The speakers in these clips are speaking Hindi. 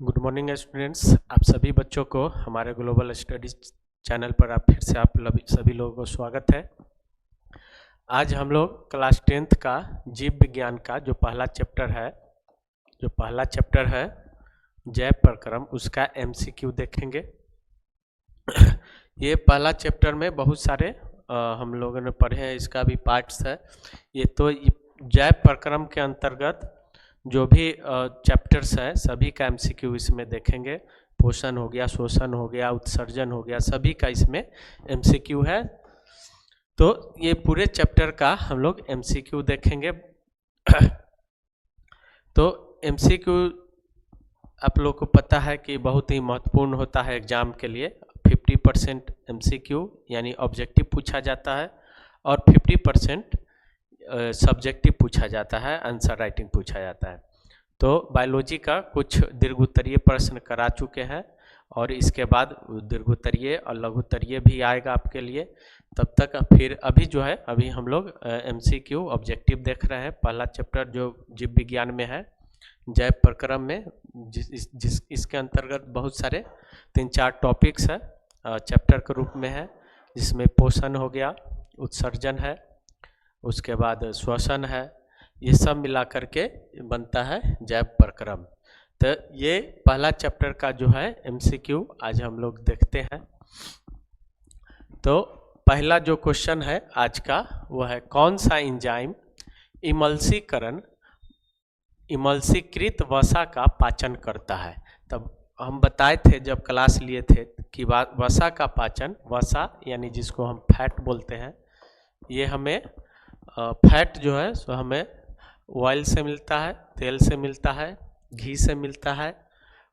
Good morning students. आप सभी बच्चों को हमारे ग्लोबल स्टडीज चैनल पर आप फिर से सभी लोगों को स्वागत है। आज हम लोग क्लास 10th का जीव विज्ञान का जो पहला चैप्टर है जैव प्रक्रम, उसका एमसीक्यू देखेंगे। ये पहला चैप्टर में बहुत सारे हम लोगों ने पढ़े हैं, इसका भी पार्ट्स है। ये तो जैव प्रक्रम के अंतर्गत जो भी चैप्टर्स हैं सभी का एमसीक्यू इसमें देखेंगे। पोषण हो गया, शोषण हो गया, उत्सर्जन हो गया, सभी का इसमें एमसीक्यू है। तो ये पूरे चैप्टर का हम लोग एमसीक्यू देखेंगे। तो एमसीक्यू आप लोग को पता है कि बहुत ही महत्वपूर्ण होता है एग्जाम के लिए। 50% एमसीक्यू यानी ऑब्जेक्टिव पूछा जाता है और 50% सब्जेक्टिव पूछा जाता है, आंसर राइटिंग पूछा जाता है। तो बायोलॉजी का कुछ दीर्घोत्तरीय प्रश्न करा चुके हैं और इसके बाद दीर्घोत्तरीय और लघुत्तरीय भी आएगा आपके लिए। तब तक फिर अभी हम लोग एमसीक्यू ऑब्जेक्टिव देख रहे हैं। पहला चैप्टर जो जीव विज्ञान में है, जैव प्रक्रम में, इसके अंतर्गत बहुत सारे 3-4 टॉपिक्स है चैप्टर के रूप में है, जिसमें पोषण हो गया, उत्सर्जन है, उसके बाद श्वसन है। ये सब मिला करके बनता है जैव प्रक्रम। तो ये पहला चैप्टर का जो है एमसीक्यू आज हम लोग देखते हैं। तो पहला जो क्वेश्चन है आज का वो है, कौन सा एंजाइम इमल्सीकृत वसा का पाचन करता है। तब हम बताए थे जब क्लास लिए थे कि वसा का पाचन, वसा यानी जिसको हम फैट बोलते हैं, ये हमें फैट जो है सो हमें ऑयल से मिलता है, तेल से मिलता है, घी से मिलता है,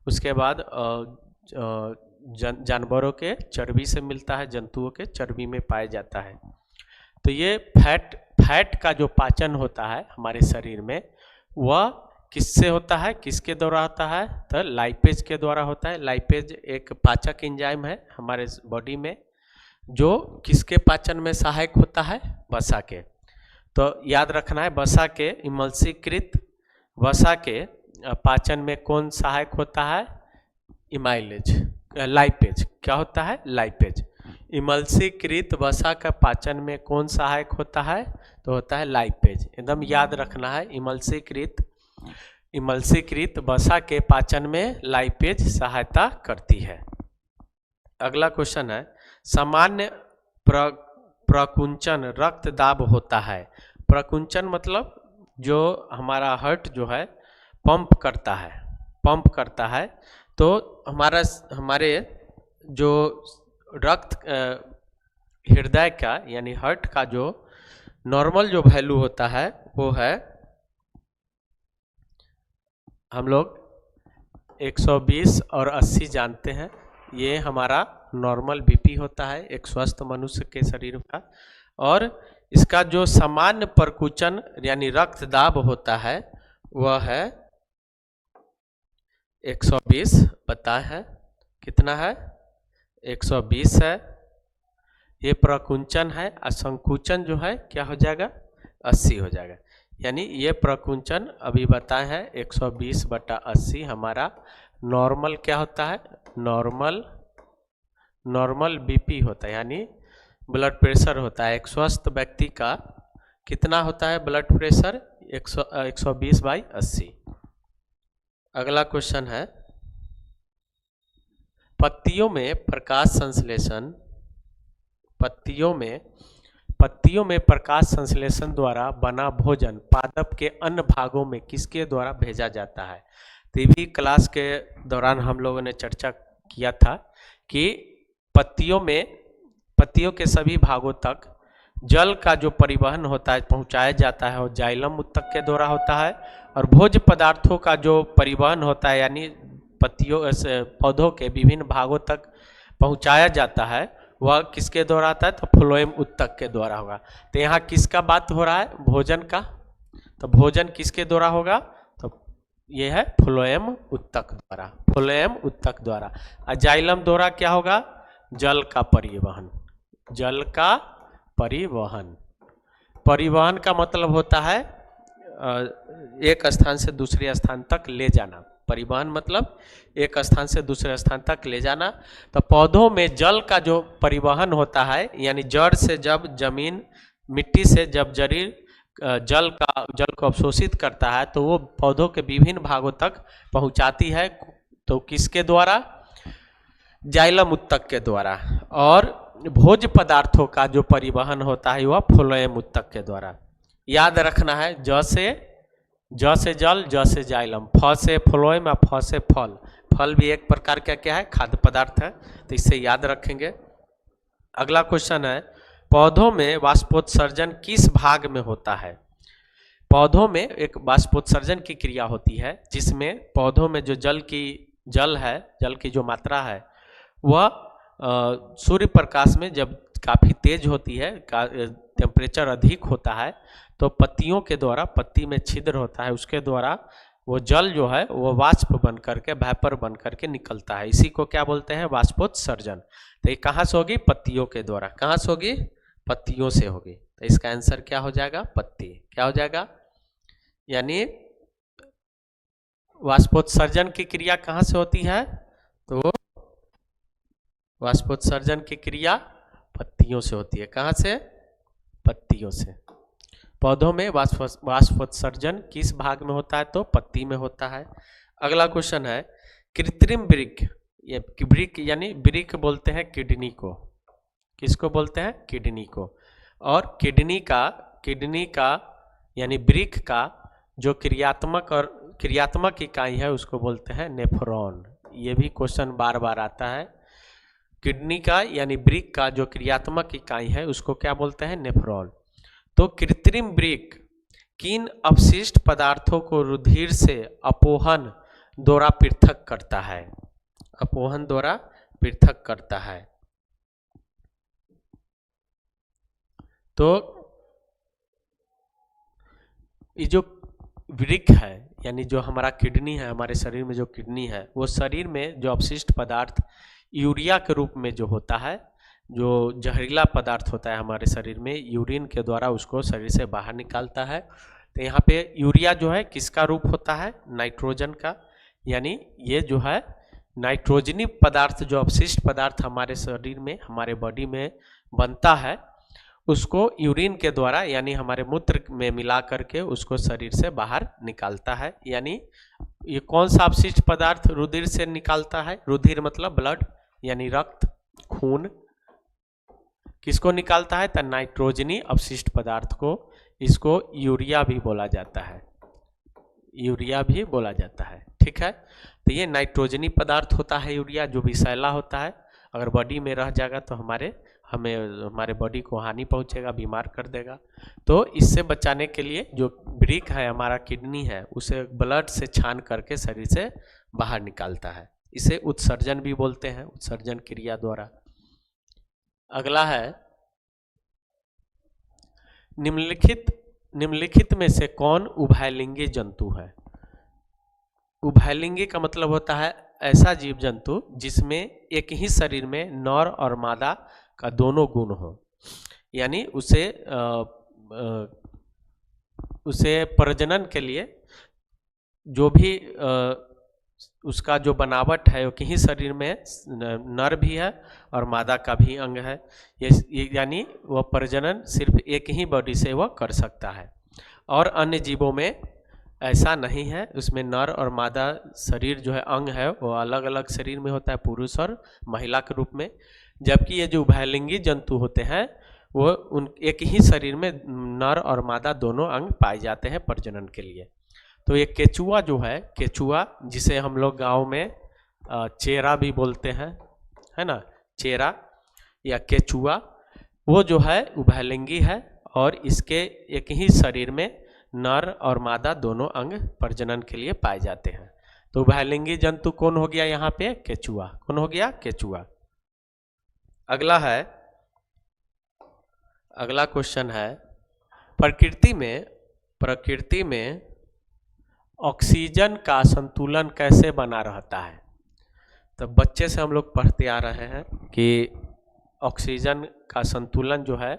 उसके बाद जानवरों के चर्बी से मिलता है, जंतुओं के चर्बी में पाया जाता है। तो ये फैट का जो पाचन होता है हमारे शरीर में, वह किससे होता है, किसके द्वारा होता है, तो लाइपेज के द्वारा होता है। लाइपेज एक पाचक एंजाइम है हमारे बॉडी में, जो किसके पाचन में सहायक होता है, वसा के। तो याद रखना है, वसा के इमल्सीकृत वसा के पाचन में कौन सहायक होता है, लाइपेज। क्या होता है, लाइपेज। इमल्सीकृत वसा का पाचन में कौन सहायक होता है, तो होता है लाइपेज। एकदम याद रखना है, इमल्सीकृत वसा के पाचन में लाइपेज सहायता करती है। अगला क्वेश्चन है, सामान्य प्रकुंचन रक्त दाब होता है। प्रकुंचन मतलब जो हमारा हार्ट जो है पंप करता है। तो हमारे जो रक्त हृदय का यानी हार्ट का जो नॉर्मल जो वैल्यू होता है वो है, हम लोग 120 और 80 जानते हैं। ये हमारा नॉर्मल बीपी होता है एक स्वस्थ मनुष्य के शरीर का। और इसका जो सामान्य प्रकुंचन यानी रक्त दाब होता है वह है 120। पता है कितना है, 120 है। ये प्रकुंचन है और संकुचन जो है क्या हो जाएगा, 80 हो जाएगा। यानी ये प्रकुंचन अभी बताए हैं 120/80 हमारा नॉर्मल क्या होता है, नॉर्मल बीपी होता है, यानी ब्लड प्रेशर होता है। एक स्वस्थ व्यक्ति का कितना होता है ब्लड प्रेशर, 120/80। अगला क्वेश्चन है, पत्तियों में प्रकाश संश्लेषण द्वारा बना भोजन पादप के अन्य भागों में किसके द्वारा भेजा जाता है। तो भी क्लास के दौरान हम लोगों ने चर्चा किया था कि पत्तियों के सभी भागों तक जल का जो परिवहन होता है पहुंचाया जाता है, और जाइलम उत्तक के द्वारा होता है। और भोज्य पदार्थों का जो परिवहन होता है यानी पौधों के विभिन्न भागों तक पहुंचाया जाता है, वह किसके द्वारा आता है, तो फ्लोएम उत्तक के द्वारा होगा। तो यहाँ किसका बात हो रहा है, भोजन का। तो भोजन किसके द्वारा होगा, तो ये है फ्लोएम उत्तक द्वारा। और जाइलम द्वारा क्या होगा, जल का परिवहन का मतलब होता है एक स्थान से दूसरे स्थान तक ले जाना। परिवहन मतलब एक स्थान से दूसरे स्थान तक ले जाना। तो पौधों में जल का जो परिवहन होता है, यानी जड़ से जब जमीन, मिट्टी से जब जरीर जल को अवशोषित करता है तो वो पौधों के विभिन्न भागों तक पहुंचाती है। तो किसके द्वारा? जाइलम उत्तक के द्वारा। और भोज्य पदार्थों का जो परिवहन होता है वह फ्लोएम उत्तक के द्वारा। याद रखना है, ज से जल, ज से जाइलम, फ से फ्लोएम और फ से फल। फल भी एक प्रकार का क्या है? खाद्य पदार्थ है, तो इससे याद रखेंगे। अगला क्वेश्चन है, पौधों में वाष्पोत्सर्जन किस भाग में होता है? पौधों में एक वाष्पोत्सर्जन की क्रिया होती है जिसमें पौधों में जो जल की जो मात्रा है वह सूर्य प्रकाश में जब काफ़ी तेज होती है, टेम्परेचर अधिक होता है, तो पत्तियों के द्वारा, पत्ती में छिद्र होता है, उसके द्वारा वो जल जो है वो वाष्प बन करके, वेपर बन करके निकलता है। इसी को क्या बोलते हैं? वाष्पोत्सर्जन। तो ये कहाँ से होगी? पत्तियों के द्वारा। कहाँ से होगी? पत्तियों से होगी। तो इसका आंसर क्या हो जाएगा? पत्ती। क्या हो जाएगा? यानी वाष्पोत्सर्जन की क्रिया कहाँ से होती है? तो वाष्पोत्सर्जन की क्रिया पत्तियों से होती है। कहाँ से? पत्तियों से। पौधों में वाष्पोत्सर्जन किस भाग में होता है? तो पत्ती में होता है। अगला क्वेश्चन है, कृत्रिम वृक्क, ये वृक्क यानी वृक्क बोलते हैं किडनी को। किसको बोलते हैं? किडनी को। और किडनी का यानी वृक्क का जो क्रियात्मक इकाई है उसको बोलते हैं नेफ्रॉन। ये भी क्वेश्चन बार बार आता है। किडनी का यानी वृक्क का जो क्रियात्मक इकाई है उसको क्या बोलते हैं? नेफ्रॉन। तो कृत्रिम वृक्क किन अपशिष्ट पदार्थों को रुधिर से अपोहन द्वारा पृथक करता है? अपोहन द्वारा पृथक करता है। तो ये जो वृक्क है यानी जो हमारा किडनी है, हमारे शरीर में जो किडनी है, वो शरीर में जो अपशिष्ट पदार्थ यूरिया के रूप में जो होता है, जो जहरीला पदार्थ होता है हमारे शरीर में, यूरिन के द्वारा उसको शरीर से बाहर निकालता है। तो यहाँ पे यूरिया जो है किसका रूप होता है? नाइट्रोजन का। यानी ये जो है नाइट्रोजनी पदार्थ, जो अपशिष्ट पदार्थ हमारे शरीर में, हमारे बॉडी में बनता है, उसको यूरिन के द्वारा यानी हमारे मूत्र में मिला करके उसको शरीर से बाहर निकालता है। यानी ये कौन सा अपशिष्ट पदार्थ रुधिर से निकालता है? रुधिर मतलब ब्लड यानी रक्त, खून। किसको निकालता है? तो नाइट्रोजनी अपशिष्ट पदार्थ को। इसको यूरिया भी बोला जाता है। यूरिया भी बोला जाता है। ठीक है, तो ये नाइट्रोजनी पदार्थ होता है यूरिया, जो विषैला होता है। अगर बॉडी में रह जाएगा तो हमारे बॉडी को हानि पहुंचेगा, बीमार कर देगा। तो इससे बचाने के लिए जो वृक्क है, हमारा किडनी है, उसे ब्लड से छान करके शरीर से बाहर निकालता है। इसे उत्सर्जन भी बोलते हैं, उत्सर्जन क्रिया द्वारा। अगला है, निम्नलिखित में से कौन उभयलिंगी जंतु है? उभयलिंगी का मतलब होता है ऐसा जीव जंतु जिसमें एक ही शरीर में नर और मादा का दोनों गुण हो। यानी उसे प्रजनन के लिए जो भी उसका जो बनावट है वो कहीं शरीर में नर भी है और मादा का भी अंग है। यानी वह प्रजनन सिर्फ एक ही बॉडी से वह कर सकता है, और अन्य जीवों में ऐसा नहीं है। उसमें नर और मादा शरीर जो है, अंग है, वो अलग अलग शरीर में होता है, पुरुष और महिला के रूप में। जबकि ये जो उभयलिंगी जंतु होते हैं वो एक ही शरीर में नर और मादा दोनों अंग पाए जाते हैं प्रजनन के लिए। तो ये केचुआ जो है, केचुआ जिसे हम लोग गाँव में चेरा भी बोलते हैं, है ना, चेरा या केचुआ, वो जो है उभयलिंगी है और इसके एक ही शरीर में नर और मादा दोनों अंग प्रजनन के लिए पाए जाते हैं। तो उभयलिंगी जंतु कौन हो गया यहाँ पे? केचुआ। कौन हो गया? केचुआ। अगला क्वेश्चन है, प्रकृति में ऑक्सीजन का संतुलन कैसे बना रहता है? तो बच्चे से हम लोग पढ़ते आ रहे हैं कि ऑक्सीजन का संतुलन जो है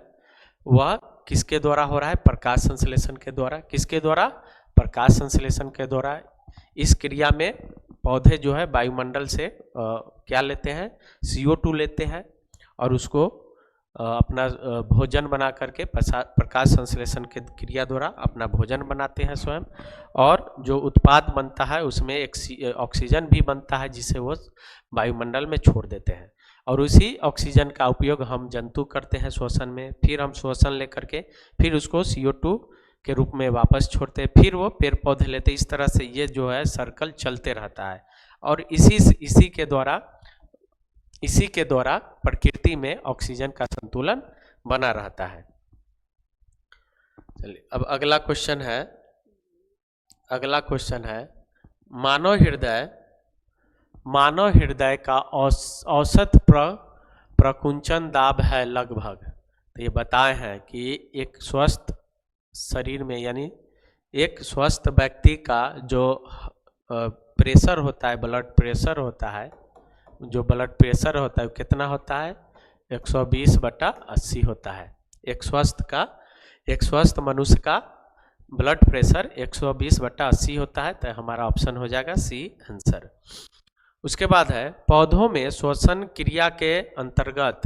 वह किसके द्वारा हो रहा है? प्रकाश संश्लेषण के द्वारा। किसके द्वारा? प्रकाश संश्लेषण के द्वारा। इस क्रिया में पौधे जो है वायुमंडल से क्या लेते हैं, CO2 लेते हैं और उसको अपना भोजन बना करके प्रकाश संश्लेषण के क्रिया द्वारा अपना भोजन बनाते हैं स्वयं, और जो उत्पाद बनता है उसमें एक ऑक्सीजन भी बनता है जिसे वो वायुमंडल में छोड़ देते हैं, और उसी ऑक्सीजन का उपयोग हम जंतु करते हैं श्वसन में, फिर हम श्वसन लेकर के फिर उसको CO2 के रूप में वापस छोड़ते हैं, फिर वो पेड़ पौधे लेते हैं। इस तरह से ये जो है सर्कल चलते रहता है, और इसी के द्वारा प्रकृति में ऑक्सीजन का संतुलन बना रहता है। चलिए अब अगला क्वेश्चन है मानव हृदय का औसत प्रकुंचन दाब है लगभग। तो ये बताए हैं कि एक स्वस्थ शरीर में, यानी एक स्वस्थ व्यक्ति का जो प्रेशर होता है, ब्लड प्रेशर होता है, जो ब्लड प्रेशर होता है वो कितना होता है, 120/80 होता है। एक स्वस्थ मनुष्य का ब्लड प्रेशर 120/80 होता है, तो हमारा ऑप्शन हो जाएगा सी आंसर। उसके बाद है पौधों में श्वसन क्रिया के अंतर्गत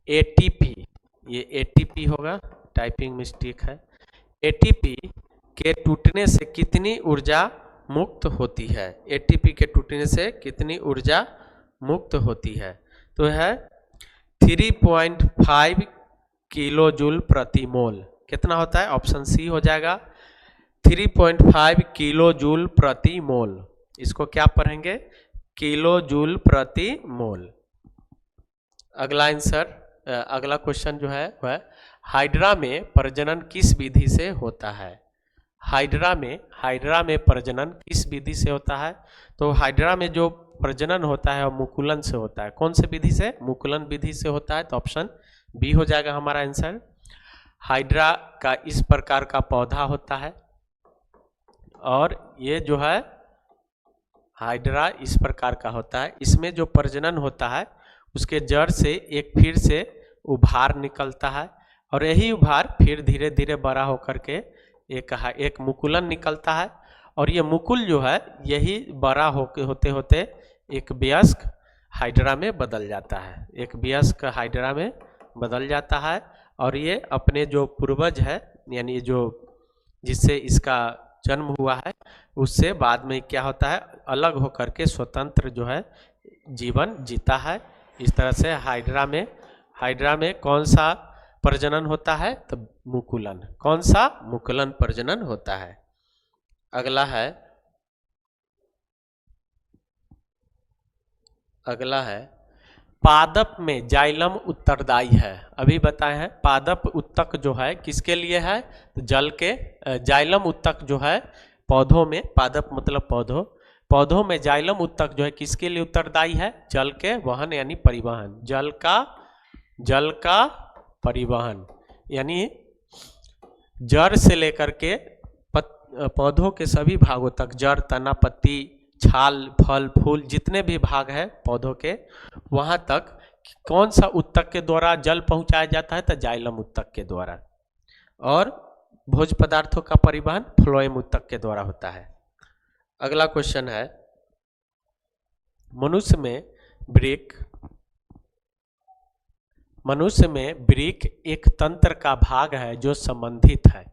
ATP, ये ATP होगा, टाइपिंग मिस्टेक है, ATP के टूटने से कितनी ऊर्जा मुक्त होती है, ATP के टूटने से कितनी ऊर्जा मुक्त होती है, तो है 3.5 किलो जूल प्रति मोल। कितना होता है, ऑप्शन सी हो जाएगा 3.5 किलो जूल प्रति मोल। इसको क्या पढ़ेंगे, किलो जूल प्रति मोल। अगला क्वेश्चन जो है वह हाइड्रा में प्रजनन किस विधि से होता है। हाइड्रा में प्रजनन किस विधि से होता है, तो हाइड्रा में जो प्रजनन होता है और मुकुलन से होता है। कौन से विधि से, मुकुलन विधि से होता है, तो ऑप्शन बी हो जाएगा हमारा आंसर। हाइड्रा का इस प्रकार का पौधा होता है, और ये जो है हाइड्रा इस प्रकार का होता है। इसमें जो प्रजनन होता है उसके जड़ से एक फिर से उभार निकलता है, और यही उभार फिर धीरे धीरे बड़ा होकर के एक मुकुलन निकलता है, और ये मुकुल जो है यही बड़ा होते होते एक वयस्क हाइड्रा में बदल जाता है, एक वयस्क हाइड्रा में बदल जाता है। और ये अपने जो पूर्वज है, यानी जो जिससे इसका जन्म हुआ है, उससे बाद में क्या होता है, अलग होकर के स्वतंत्र जो है जीवन जीता है। इस तरह से हाइड्रा में कौन सा प्रजनन होता है, तो मुकुलन। कौन सा, मुकुलन प्रजनन होता है। अगला है पादप में जाइलम उत्तरदायी है। अभी बताए हैं पादप उत्तक जो है किसके लिए है, तो जल के। जाइलम उत्तक जो है पौधों में, पादप मतलब पौधों में जाइलम उत्तक जो है किसके लिए उत्तरदायी है, जल के वहन यानी परिवहन, जल का परिवहन, यानी जड़ से लेकर के पौधों के सभी भागों तक, जड़, तना, पत्ती, छाल, फल, फूल, जितने भी भाग है पौधों के, वहां तक कौन सा उत्तक के द्वारा जल पहुंचाया जाता है, तो जाइलम उत्तक के द्वारा। और भोज्य पदार्थों का परिवहन फ्लोएम उत्तक के द्वारा होता है। अगला क्वेश्चन है मनुष्य में वृक्क एक तंत्र का भाग है जो संबंधित है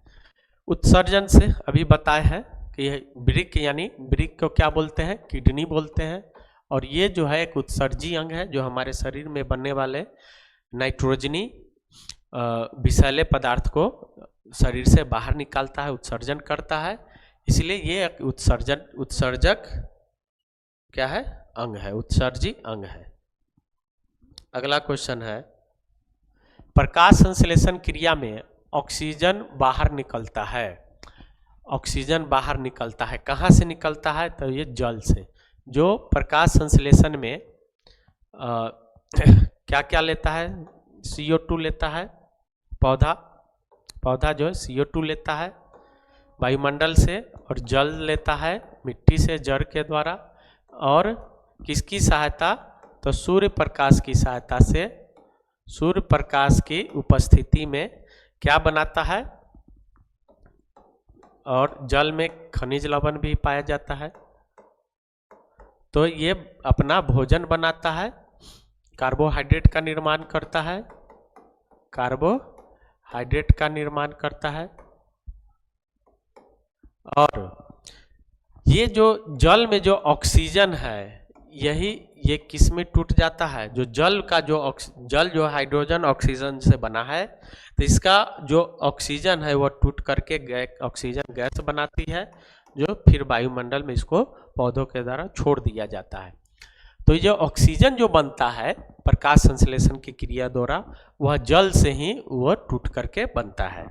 उत्सर्जन से। अभी बताए हैं कि वृक्क यानी वृक्क को क्या बोलते हैं, किडनी बोलते हैं, और ये जो है एक उत्सर्जी अंग है जो हमारे शरीर में बनने वाले नाइट्रोजनी विषैले पदार्थ को शरीर से बाहर निकालता है, उत्सर्जन करता है। इसलिए ये एक उत्सर्जक क्या है, अंग है, उत्सर्जी अंग है। अगला क्वेश्चन है प्रकाश संश्लेषण क्रिया में ऑक्सीजन बाहर निकलता है। ऑक्सीजन बाहर निकलता है, कहाँ से निकलता है, तो ये जल से। जो प्रकाश संश्लेषण में क्या क्या लेता है, CO2 लेता है, पौधा जो है CO2 लेता है वायुमंडल से, और जल लेता है मिट्टी से, जड़ के द्वारा, और किसकी सहायता, तो सूर्य प्रकाश की सहायता से, सूर्य प्रकाश की उपस्थिति में क्या बनाता है, और जल में खनिज लवण भी पाया जाता है, तो ये अपना भोजन बनाता है, कार्बोहाइड्रेट का निर्माण करता है, कार्बोहाइड्रेट का निर्माण करता है। और ये जो जल में जो ऑक्सीजन है, ये किस में टूट जाता है? जो जल का जल जो हाइड्रोजन ऑक्सीजन से बना है, तो इसका जो ऑक्सीजन है वो टूट करके ऑक्सीजन गैस बनाती है, जो फिर वायुमंडल में इसको पौधों के द्वारा छोड़ दिया जाता है। तो ये जो ऑक्सीजन जो बनता है प्रकाश संश्लेषण की क्रिया द्वारा, वह जल से ही वह टूट करके बनता है।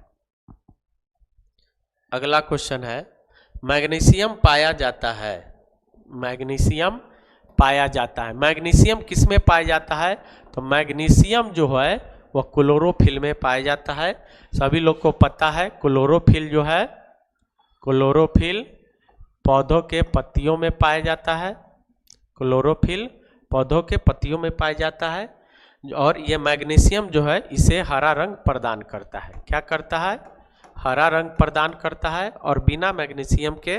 अगला क्वेश्चन है, मैग्नीशियम पाया जाता है, मैग्नीशियम पाया जाता है। मैग्नीशियम किस में पाया जाता है? तो मैग्नीशियम जो है वह क्लोरोफिल में पाया जाता है। सभी लोग को पता है क्लोरोफिल जो है, क्लोरोफिल पौधों के पत्तियों में पाया जाता है, क्लोरोफिल पौधों के पत्तियों में पाया जाता है। और ये मैग्नीशियम जो है इसे हरा रंग प्रदान करता है। क्या करता है? हरा रंग प्रदान करता है। और बिना मैग्नीशियम के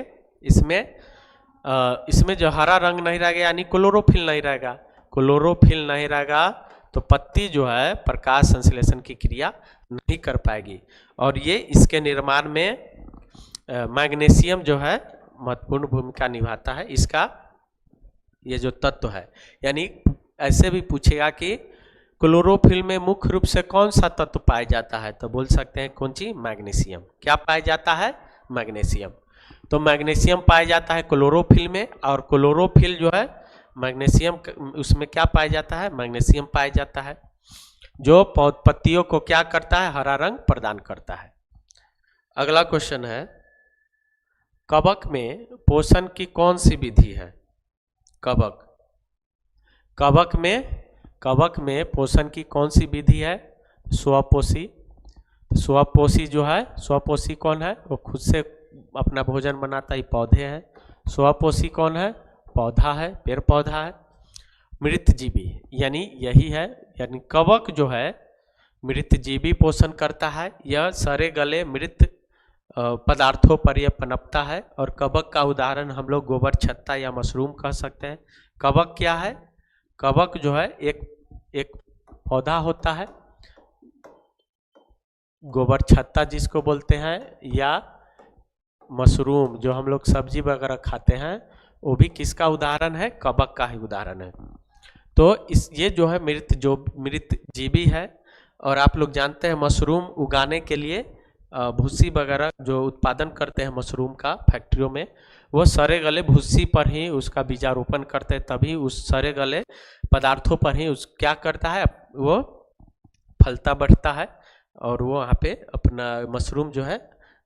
इसमें जो हरा रंग नहीं रहेगा, यानी क्लोरोफिल नहीं रहेगा, क्लोरोफिल नहीं रहेगा तो पत्ती जो है प्रकाश संश्लेषण की क्रिया नहीं कर पाएगी। और ये इसके निर्माण में मैग्नीशियम जो है महत्वपूर्ण भूमिका निभाता है। इसका ये जो तत्व है, यानी ऐसे भी पूछेगा कि क्लोरोफिल में मुख्य रूप से कौन सा तत्व पाया जाता है, तो बोल सकते हैं कौन सी? मैग्नीशियम। क्या पाया जाता है? मैग्नीशियम। तो मैग्नीशियम पाया जाता है क्लोरोफिल में, और क्लोरोफिल जो है मैग्नीशियम उसमें क्या पाया जाता है? मैग्नीशियम पाया जाता है, जो पत्तियों को क्या करता है? हरा रंग प्रदान करता है। अगला क्वेश्चन है, कवक में पोषण की कौन सी विधि है? कवक में पोषण की कौन सी विधि है? स्वपोषी। स्वपोषी जो है, स्वपोषी कौन है? वो खुद से अपना भोजन बनाता है, पौधे हैं। स्वपोषी कौन है? पौधा है, पेड़ पौधा है। मृतजीवी यानी यही है, यानी कवक जो है मृतजीवी पोषण करता है। यह सड़े गले मृत पदार्थों पर यह पनपता है। और कवक का उदाहरण हम लोग गोबर छत्ता या मशरूम कह सकते हैं। कवक क्या है? कवक जो है एक पौधा होता है, गोबर छत्ता जिसको बोलते हैं, या मशरूम जो हम लोग सब्जी वगैरह खाते हैं, वो भी किसका उदाहरण है? कवक का ही उदाहरण है। तो ये जो है मृत जीवी है। और आप लोग जानते हैं मशरूम उगाने के लिए भूसी वगैरह जो उत्पादन करते हैं मशरूम का फैक्ट्रियों में, वो सड़े गले भूसी पर ही उसका बीजारोपण करते हैं, तभी उस सड़े गले पदार्थों पर ही क्या करता है? वो फलता बढ़ता है, और वो वहाँ पे अपना मशरूम जो है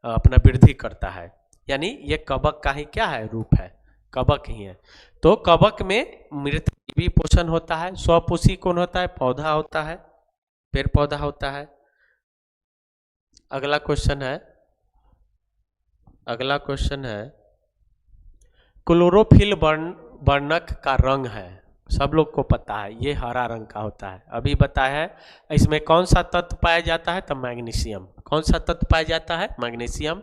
अपना वृद्धि करता है। यानी ये कवक का ही क्या है? रूप है, कवक ही है। तो कवक में मृतजीवी पोषण होता है। स्वपोषी कौन होता है? पौधा होता है, पेड़ पौधा होता है। अगला क्वेश्चन है, क्लोरोफिल वर्णक का रंग है, सब लोग को पता है, ये हरा रंग का होता है। अभी बताया है। इसमें कौन सा तत्व पाया जाता है? तो मैग्नीशियम। कौन सा तत्व पाया जाता है? मैग्नीशियम।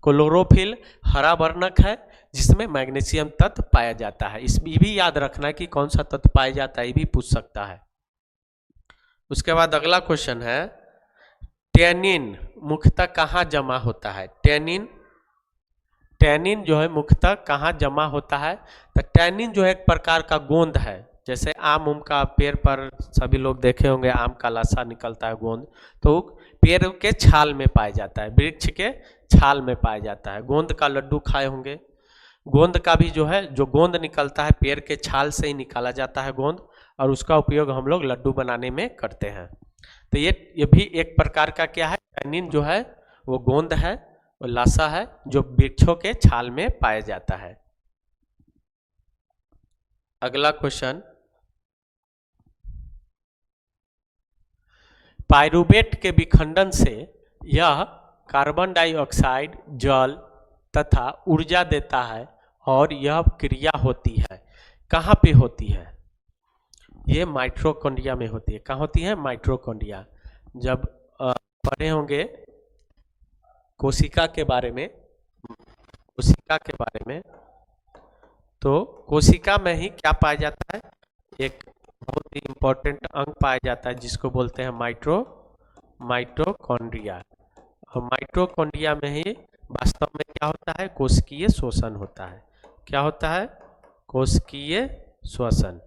क्लोरोफिल हरा वर्णक है जिसमें मैग्नीशियम तत्व पाया जाता है। इसमें भी याद रखना कि कौन सा तत्व पाया जाता है, ये भी पूछ सकता है। उसके बाद अगला क्वेश्चन है, टैनिन मुख्यतः कहाँ जमा होता है? टैनिन जो है मुख्यतः कहाँ जमा होता है? तो टैनिन जो है एक प्रकार का गोंद है। जैसे आम का पेड़ पर सभी लोग देखे होंगे, आम का लाशा निकलता है गोंद, तो पेड़ के छाल में पाया जाता है, वृक्ष के छाल में पाया जाता है। गोंद का लड्डू खाए होंगे। गोंद का भी जो है, जो गोंद निकलता है पेड़ के छाल से ही निकाला जाता है गोंद, और उसका उपयोग हम लोग लड्डू बनाने में करते हैं। तो ये भी एक प्रकार का क्या है? टैनिन जो है वो गोंद है, वो लाशा है जो वृक्षों के छाल में पाया जाता है। अगला क्वेश्चन, पाइरूवेट के विखंडन से यह कार्बन डाइऑक्साइड, जल तथा ऊर्जा देता है, और यह क्रिया होती है। कहाँ पे होती है? ये माइटोकॉन्ड्रिया में होती है। कहाँ होती है? माइटोकॉन्ड्रिया। जब पढ़े होंगे कोशिका के बारे में, तो कोशिका में ही क्या पाया जाता है, एक बहुत ही इंपॉर्टेंट अंग पाया जाता है जिसको बोलते हैं माइटोकॉन्ड्रिया। और माइटोकॉन्ड्रिया में ही वास्तव में क्या होता है, कोशिकीय श्वसन होता है। क्या होता है, कोशिकीय श्वसन।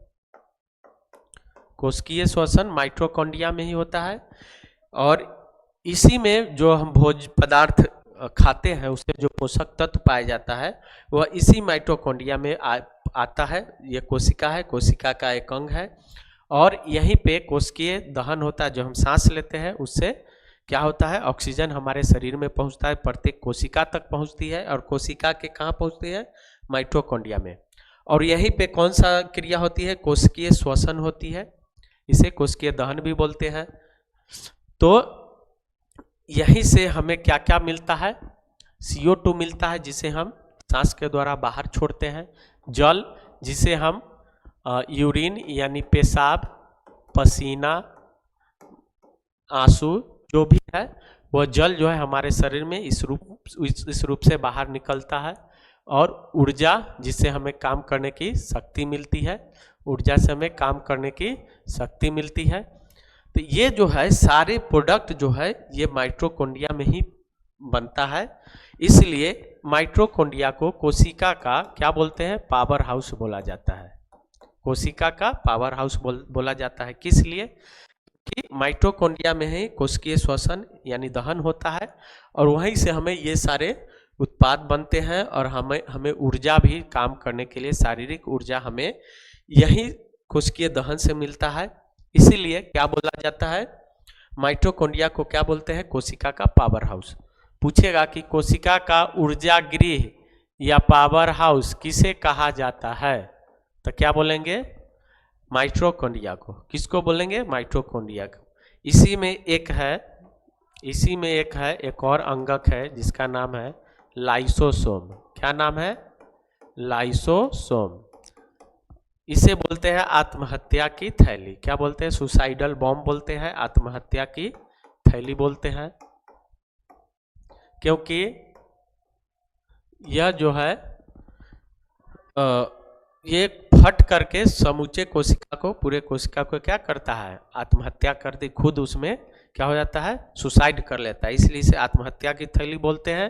कोशिकीय श्वसन माइटोकॉन्ड्रिया में ही होता है और इसी में जो हम भोज्य पदार्थ खाते हैं उससे जो पोषक तत्व पाया जाता है वह इसी माइटोकॉन्ड्रिया में आता है। यह कोशिका है, कोशिका का एक अंग है और यहीं पे कोशिकीय दहन होता है। जो हम सांस लेते हैं उससे क्या होता है, ऑक्सीजन हमारे शरीर में पहुंचता है, प्रत्येक कोशिका तक पहुंचती है और कोशिका के कहाँ पहुंचती है, माइटोकॉन्ड्रिया में। और यहीं पे कौन सा क्रिया होती है, कोशिकीय श्वसन होती है। इसे कोशिकीय दहन भी बोलते हैं। तो यहीं से हमें क्या क्या मिलता है, CO2 मिलता है जिसे हम सांस के द्वारा बाहर छोड़ते हैं, जल जिसे हम यूरिन यानी पेशाब, पसीना, आंसू जो भी है वह जल जो है हमारे शरीर में इस रूप से बाहर निकलता है। और ऊर्जा जिससे हमें काम करने की शक्ति मिलती है, ऊर्जा से हमें काम करने की शक्ति मिलती है। तो ये जो है सारे प्रोडक्ट जो है ये माइटोकॉन्ड्रिया में ही बनता है। इसलिए माइटोकॉन्ड्रिया को कोशिका का क्या बोलते हैं, पावर हाउस बोला जाता है। कोशिका का पावर हाउस बोला जाता है। किस लिए कि माइटोकॉन्ड्रिया में ही कोशिकीय श्वसन यानी दहन होता है और वहीं से हमें ये सारे उत्पाद बनते हैं और हमें ऊर्जा भी काम करने के लिए, शारीरिक ऊर्जा हमें यही कोशिकीय दहन से मिलता है। इसीलिए क्या बोला जाता है, माइटोकॉन्ड्रिया को क्या बोलते हैं, कोशिका का पावर हाउस। पूछेगा कि कोशिका का ऊर्जा गृह या पावर हाउस किसे कहा जाता है, तो क्या बोलेंगे, माइटोकॉन्ड्रिया को। किसको बोलेंगे, माइटोकॉन्ड्रिया को। इसी में एक है एक और अंगक है जिसका नाम है लाइसोसोम। क्या नाम है, लाइसोसोम। इसे बोलते हैं आत्महत्या की थैली। क्या बोलते हैं, सुसाइडल बॉम्ब बोलते हैं, आत्महत्या की थैली बोलते हैं। क्योंकि यह जो है ये फट करके समूचे कोशिका को, पूरे कोशिका को क्या करता है, आत्महत्या करती, खुद उसमें क्या हो जाता है, सुसाइड कर लेता है। इसलिए इसे आत्महत्या की थैली बोलते हैं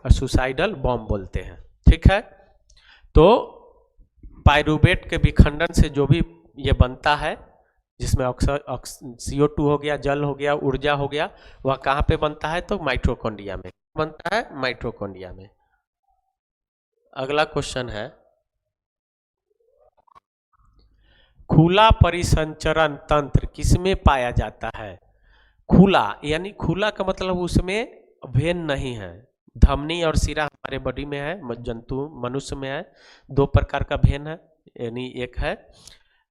और सुसाइडल बॉम्ब बोलते हैं। ठीक है, तो पाइरूवेट के विखंडन से जो भी ये बनता है जिसमें CO2 हो गया, जल हो गया, ऊर्जा हो गया, वह कहाँ पे बनता है, तो माइटोकॉन्ड्रिया में बनता है, माइटोकॉन्ड्रिया में। अगला क्वेश्चन है, खुला परिसंचरण तंत्र किसमें पाया जाता है। खुला यानी खुला का मतलब उसमें वेन नहीं है। धमनी और शिरा हमारे बॉडी में है, जंतु मनुष्य में है। दो प्रकार का वेन है, यानी एक है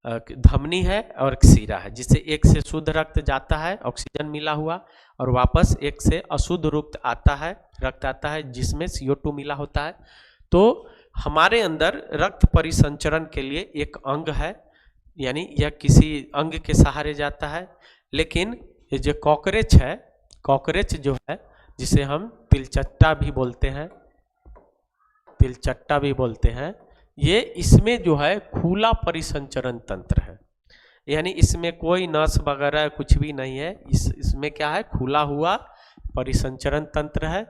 धमनी है और एक शिरा है, जिससे एक से शुद्ध रक्त जाता है ऑक्सीजन मिला हुआ और वापस एक से अशुद्ध रक्त आता है जिसमें CO2 मिला होता है। तो हमारे अंदर रक्त परिसंचरण के लिए एक अंग है, यानी यह किसी अंग के सहारे जाता है। लेकिन ये जो कॉकरोच है, कॉकरोच जो है जिसे हम तिलचट्टा भी बोलते हैं, ये इसमें जो है खुला परिसंचरण तंत्र है, यानी इसमें कोई नस वगैरह कुछ भी नहीं है। इसमें क्या है, खुला हुआ परिसंचरण तंत्र है।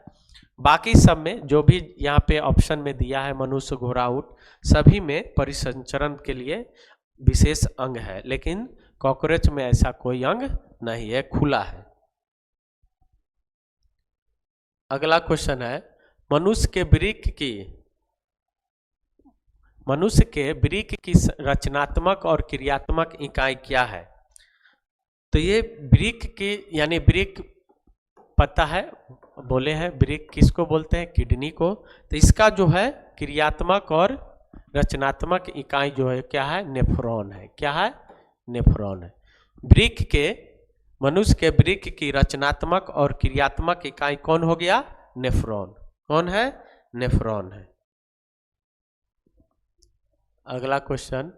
बाकी सब में जो भी यहाँ पे ऑप्शन में दिया है, मनुष्य, घोड़ा, ऊंट, सभी में परिसंचरण के लिए विशेष अंग है, लेकिन कॉकरोच में ऐसा कोई अंग नहीं है, खुला है। अगला क्वेश्चन है, मनुष्य के वृक्क की रचनात्मक और क्रियात्मक इकाई क्या है। तो ये वृक्क की यानी वृक्क पता है, बोले हैं वृक्क किसको बोलते हैं, किडनी को। तो इसका जो है क्रियात्मक और रचनात्मक इकाई जो है क्या है, नेफ्रॉन है। क्या है, नेफ्रॉन है। मनुष्य के वृक्क की रचनात्मक और क्रियात्मक इकाई कौन हो गया, नेफ्रॉन। कौन है, नेफ्रॉन है। अगला क्वेश्चन,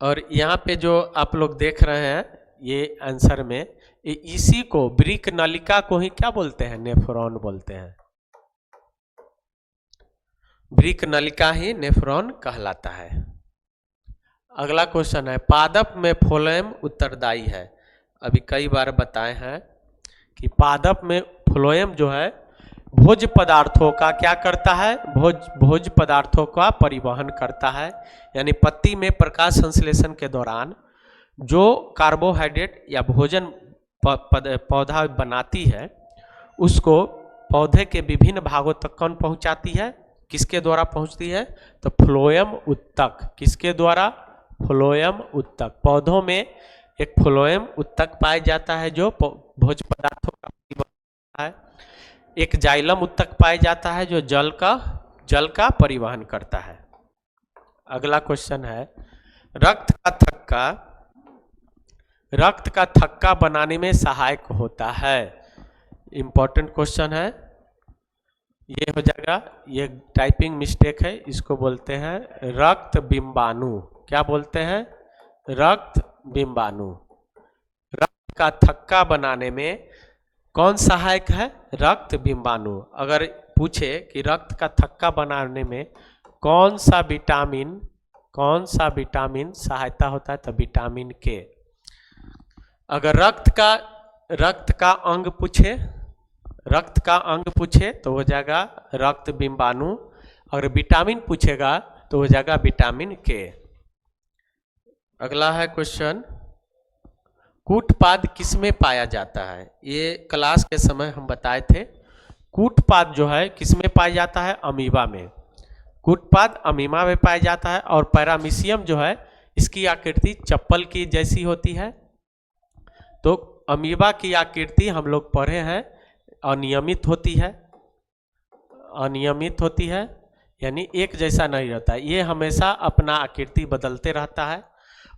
और यहाँ पे जो आप लोग देख रहे हैं ये आंसर में इसी को वृक्क नलिका को ही क्या बोलते हैं? नेफ्रॉन बोलते हैं। वृक्क नलिका ही नेफ्रॉन कहलाता है। अगला क्वेश्चन है, पादप में फ्लोएम उत्तरदायी है। अभी कई बार बताए हैं कि पादप में फ्लोएम जो है भोज्य पदार्थों का क्या करता है? भोज्य पदार्थों का परिवहन करता है। यानी पत्ती में प्रकाश संश्लेषण के दौरान जो कार्बोहाइड्रेट या भोजन पौधा बनाती है उसको पौधे के विभिन्न भागों तक कौन पहुंचाती है? किसके द्वारा पहुंचती है? तो फ्लोएम उत्तक। किसके द्वारा? फ्लोएम उत्तक। पौधों में एक फ्लोएम उत्तक पाया जाता है जो भोज्य पदार्थों का परिवहन है। एक जाइलम उत्तक पाया जाता है जो जल का परिवहन करता है। अगला क्वेश्चन है, रक्त का थक्का बनाने में सहायक होता है। इंपॉर्टेंट क्वेश्चन है, ये हो जाएगा, ये टाइपिंग मिस्टेक है, इसको बोलते हैं रक्त बिंबाणु। क्या बोलते हैं? रक्त बिंबाणु। रक्त का थक्का बनाने में कौन सहायक है? रक्त बिंबाणु। अगर पूछे कि रक्त का थक्का बनाने में कौन सा विटामिन सहायता होता है, तो विटामिन के। अगर रक्त का अंग पूछे तो हो जाएगा रक्त बिंबाणु। अगर विटामिन पूछेगा तो हो जाएगा विटामिन के। अगला है क्वेश्चन, कूटपाद किसमें पाया जाता है? ये क्लास के समय हम बताए थे। कूटपाद जो है किसमें पाया जाता है? अमीबा में। कूटपाद अमीबा में पाया जाता है। और पैरामीशियम जो है इसकी आकृति चप्पल की जैसी होती है। तो अमीबा की आकृति हम लोग पढ़े हैं अनियमित होती है, यानी एक जैसा नहीं रहता है। ये हमेशा अपना आकृति बदलते रहता है।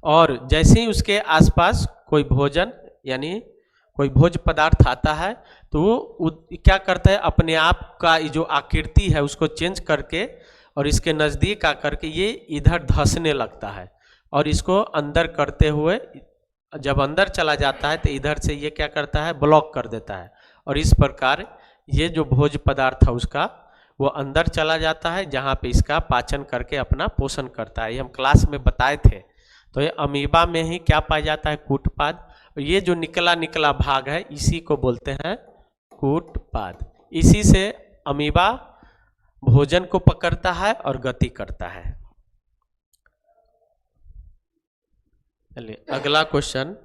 और जैसे ही उसके आसपास कोई भोजन यानी कोई भोज्य पदार्थ आता है तो वो क्या करता है? अपने आप का जो आकृति है उसको चेंज करके और इसके नज़दीक आकर के ये इधर धंसने लगता है। और इसको अंदर करते हुए जब अंदर चला जाता है तो इधर से ये क्या करता है? ब्लॉक कर देता है। और इस प्रकार ये जो भोज्य पदार्थ है उसका वो अंदर चला जाता है, जहाँ पे इसका पाचन करके अपना पोषण करता है। ये हम क्लास में बताए थे। तो ये अमीबा में ही क्या पाया जाता है? कूटपाद। ये जो निकला भाग है इसी को बोलते हैं कूटपाद। इसी से अमीबा भोजन को पकड़ता है और गति करता है। चलिए अगला क्वेश्चन,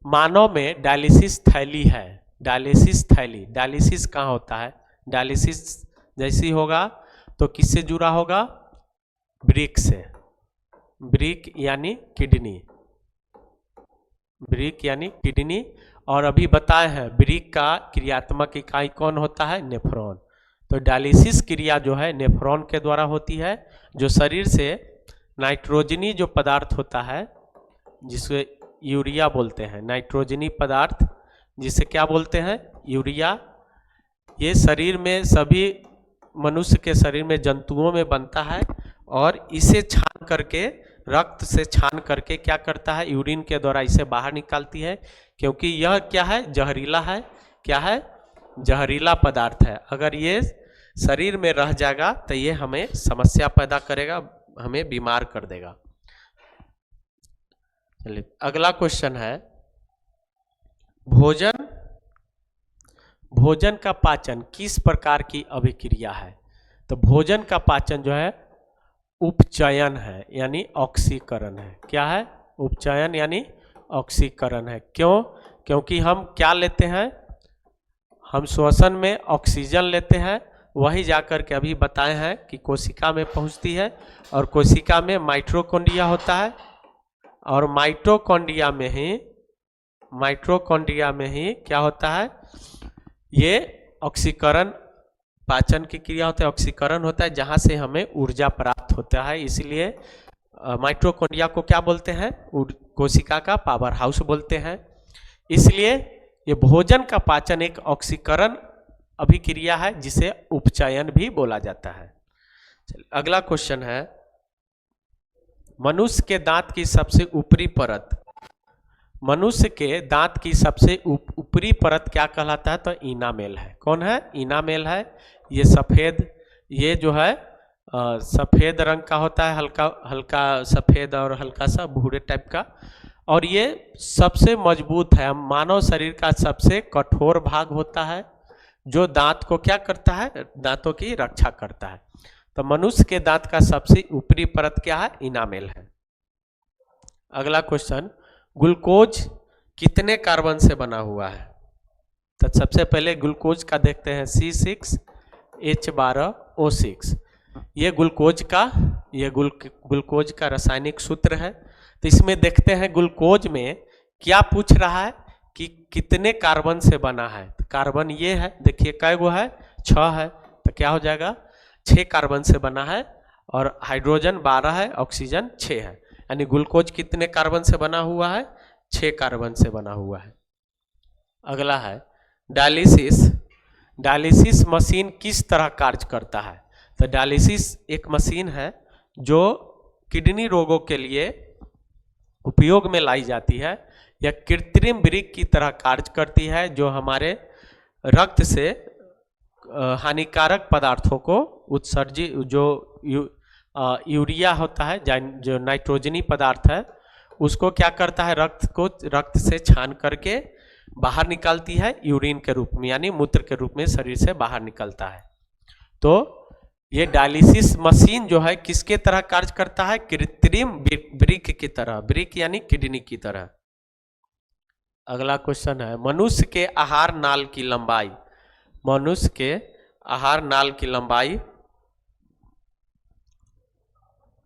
मानव में डायलिसिस थैली है। डायलिसिस कहाँ होता है? डायलिसिस जैसी होगा तो किससे जुड़ा होगा? वृक्क से। वृक्क यानी किडनी। और अभी बताए हैं वृक्क का क्रियात्मक इकाई कौन होता है? नेफ्रॉन। तो डायलिसिस क्रिया जो है नेफ्रॉन के द्वारा होती है, जो शरीर से नाइट्रोजनी जो पदार्थ होता है जिसे यूरिया बोलते हैं। नाइट्रोजनी पदार्थ जिसे क्या बोलते हैं? यूरिया। ये शरीर में सभी मनुष्य के शरीर में जंतुओं में बनता है और इसे छान करके रक्त से छान करके क्या करता है? यूरिन के द्वारा इसे बाहर निकालती है। क्योंकि यह क्या है? जहरीला है। क्या है? जहरीला पदार्थ है। अगर ये शरीर में रह जाएगा तो ये हमें समस्या पैदा करेगा, हमें बीमार कर देगा। चलिए अगला क्वेश्चन है, भोजन का पाचन किस प्रकार की अभिक्रिया है? तो भोजन का पाचन जो है उपचयन है, यानी ऑक्सीकरण है। क्या है? उपचयन यानी ऑक्सीकरण है। क्यों? क्योंकि हम क्या लेते हैं? हम श्वसन में ऑक्सीजन लेते हैं, वही जाकर के अभी बताए हैं कि कोशिका में पहुंचती है। और कोशिका में माइटोकॉन्ड्रिया होता है। और माइटोकॉन्ड्रिया में ही क्या होता है? ये ऑक्सीकरण, पाचन की क्रिया होता है, ऑक्सीकरण होता है, जहाँ से हमें ऊर्जा प्राप्त होता है। इसलिए माइटोकॉन्ड्रिया को क्या बोलते हैं? कोशिका का पावर हाउस बोलते हैं। इसलिए ये भोजन का पाचन एक ऑक्सीकरण अभिक्रिया है जिसे उपचयन भी बोला जाता है। चलिए अगला क्वेश्चन है, मनुष्य के दांत की सबसे ऊपरी परत मनुष्य के दांत की सबसे ऊपरी परत क्या कहलाता है? तो इनामेल है। कौन है? इनामेल है। ये सफ़ेद, ये जो है सफ़ेद रंग का होता है, हल्का हल्का सफ़ेद और हल्का सा भूरे टाइप का, और ये सबसे मजबूत है। मानव शरीर का सबसे कठोर भाग होता है जो दांत को क्या करता है? दांतों की रक्षा करता है। तो मनुष्य के दांत का सबसे ऊपरी परत क्या है? इनामेल है। अगला क्वेश्चन, ग्लूकोज कितने कार्बन से बना हुआ है? तो सबसे पहले ग्लूकोज का देखते हैं, C6H12O6। ये ग्लूकोज का रासायनिक सूत्र है। तो इसमें देखते हैं ग्लूकोज में क्या पूछ रहा है कि कितने कार्बन से बना है। तो कार्बन ये है, देखिए कै गो है? 6 है। तो क्या हो जाएगा? 6 कार्बन से बना है, और हाइड्रोजन 12 है, ऑक्सीजन 6 है। यानी ग्लूकोज कितने कार्बन से बना हुआ है? 6 कार्बन से बना हुआ है। अगला है डायलिसिस। डायलिसिस मशीन किस तरह कार्य करता है? तो डायलिसिस एक मशीन है जो किडनी रोगों के लिए उपयोग में लाई जाती है। यह कृत्रिम वृक्क की तरह कार्य करती है, जो हमारे रक्त से हानिकारक पदार्थों को उत्सर्जित, जो यूरिया होता है, जो नाइट्रोजनी पदार्थ है, उसको क्या करता है? रक्त से छान करके बाहर निकालती है यूरिन के रूप में, यानी मूत्र के रूप में शरीर से बाहर निकलता है। तो ये डायलिसिस मशीन जो है किसके तरह कार्य करता है? कृत्रिम वृक्क की तरह, वृक्क यानी किडनी की तरह। अगला क्वेश्चन है, मनुष्य के आहार नाल की लंबाई। मनुष्य के आहार नाल की लंबाई,